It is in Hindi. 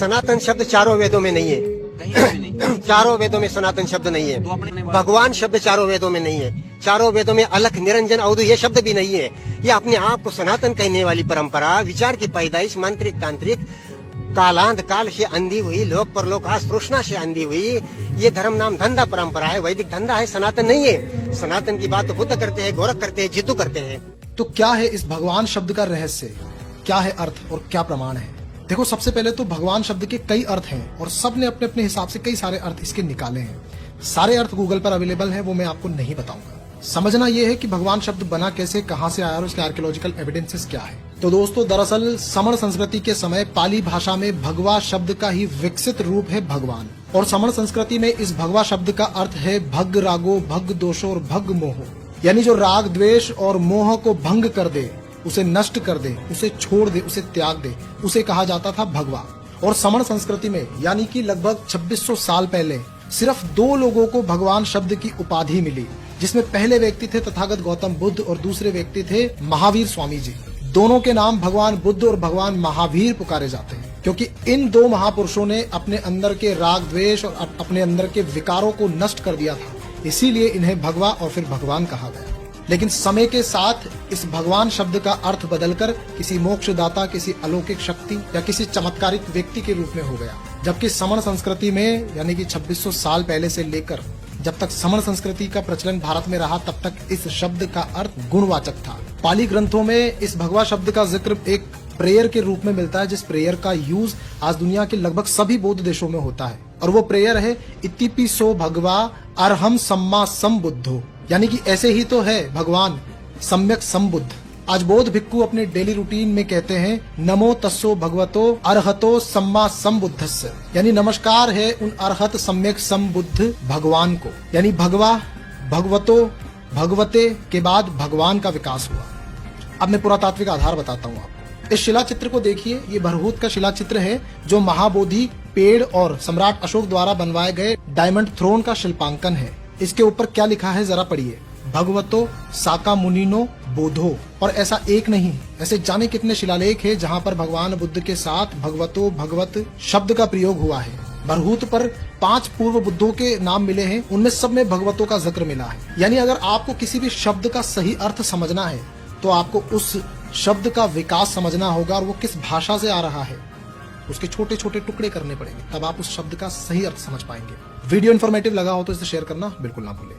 सनातन शब्द चारों वेदों में नहीं है, चारों वेदों में सनातन शब्द नहीं है। भगवान शब्द चारों वेदों में नहीं है। चारों वेदों में अलख, निरंजन, अवधु ये शब्द भी नहीं है। ये अपने आप को सनातन कहने वाली परंपरा, विचार की पैदाइश मांत्रिक तांत्रिक कालांत काल से अंधी हुई, लोक परलोक आस तृष्णा से अंधी हुई, ये धर्म नाम धंधा परंपरा है, वैदिक धंधा है, सनातन नहीं है। सनातन की बात तो बुद्ध करते हैं, गोरख करते हैं, जितू करते हैं। तो क्या है इस भगवान शब्द का रहस्य, क्या है अर्थ और क्या प्रमाण है? देखो, सबसे पहले तो भगवान शब्द के कई अर्थ हैं और सब ने अपने अपने हिसाब से कई सारे अर्थ इसके निकाले हैं। सारे अर्थ गूगल पर अवेलेबल है, वो मैं आपको नहीं बताऊंगा। समझना यह है कि भगवान शब्द बना कैसे, कहां से आया और उसके आर्कियोलॉजिकल एविडेंसेस क्या है। तो दोस्तों, दरअसल समण संस्कृति के समय पाली भाषा में भगवा शब्द का ही विकसित रूप है भगवान, और समण संस्कृति में इस भगवा शब्द का अर्थ है भग रागो, भग दोषो और भग मोह, यानी जो राग द्वेष और मोह को भंग कर दे, उसे नष्ट कर दे, उसे छोड़ दे, उसे त्याग दे, उसे कहा जाता था भगवा। और समण संस्कृति में यानी कि लगभग 2600 साल पहले सिर्फ 2 लोगों को भगवान शब्द की उपाधि मिली, जिसमें पहले व्यक्ति थे तथागत गौतम बुद्ध और दूसरे व्यक्ति थे महावीर स्वामी जी। दोनों के नाम भगवान बुद्ध और भगवान महावीर पुकारे जाते हैं, क्योंकि इन 2 महापुरुषों ने अपने अंदर के राग द्वेष और अपने अंदर के विकारों को नष्ट कर दिया था, इसीलिए इन्हें भगवा और फिर भगवान कहा गया। लेकिन समय के साथ इस भगवान शब्द का अर्थ बदलकर किसी मोक्षदाता, किसी अलौकिक शक्ति या किसी चमत्कारिक व्यक्ति के रूप में हो गया। जबकि समण संस्कृति में यानी कि 2600 साल पहले से लेकर जब तक समण संस्कृति का प्रचलन भारत में रहा, तब तक इस शब्द का अर्थ गुणवाचक था। पाली ग्रंथों में इस भगवा शब्द का जिक्र एक प्रेयर के रूप में मिलता है, जिस प्रेयर का यूज आज दुनिया के लगभग सभी बौद्ध देशों में होता है, और वो प्रेयर है इतिपिसो भगवा अरहम सम्मा संबुद्धो, यानी कि ऐसे ही तो है भगवान सम्यक संबुद्ध। आज बौद्ध भिक्खु अपने डेली रूटीन में कहते हैं नमो तस्सो भगवतो अरहतो सम्मा संबुद्धस्य, यानी नमस्कार है उन अरहत सम्यक संबुद्ध भगवान को। यानी भगवा, भगवतो, भगवते के बाद भगवान का विकास हुआ। अब मैं पुरातात्विक आधार बताता हूँ आपको। इस शिला चित्र को देखिए, ये भरहूत का शिला चित्र है जो महाबोधि पेड़ और सम्राट अशोक द्वारा बनवाए गए डायमंड थ्रोन का शिल्पांकन है। इसके ऊपर क्या लिखा है जरा पढ़िए, भगवतो साका मुनिनो बोधो। और ऐसा एक नहीं, ऐसे जाने कितने शिलालेख है जहाँ पर भगवान बुद्ध के साथ भगवतो भगवत शब्द का प्रयोग हुआ है। भरहूत पर 5 पूर्व बुद्धों के नाम मिले हैं, उनमें सब में भगवतों का जिक्र मिला है। यानी अगर आपको किसी भी शब्द का सही अर्थ समझना है तो आपको उस शब्द का विकास समझना होगा और वो किस भाषा से आ रहा है, उसके छोटे छोटे टुकड़े करने पड़ेंगे, तब आप उस शब्द का सही अर्थ समझ पाएंगे। वीडियो इन्फॉर्मेटिव लगा हो तो इसे शेयर करना बिल्कुल ना भूलें।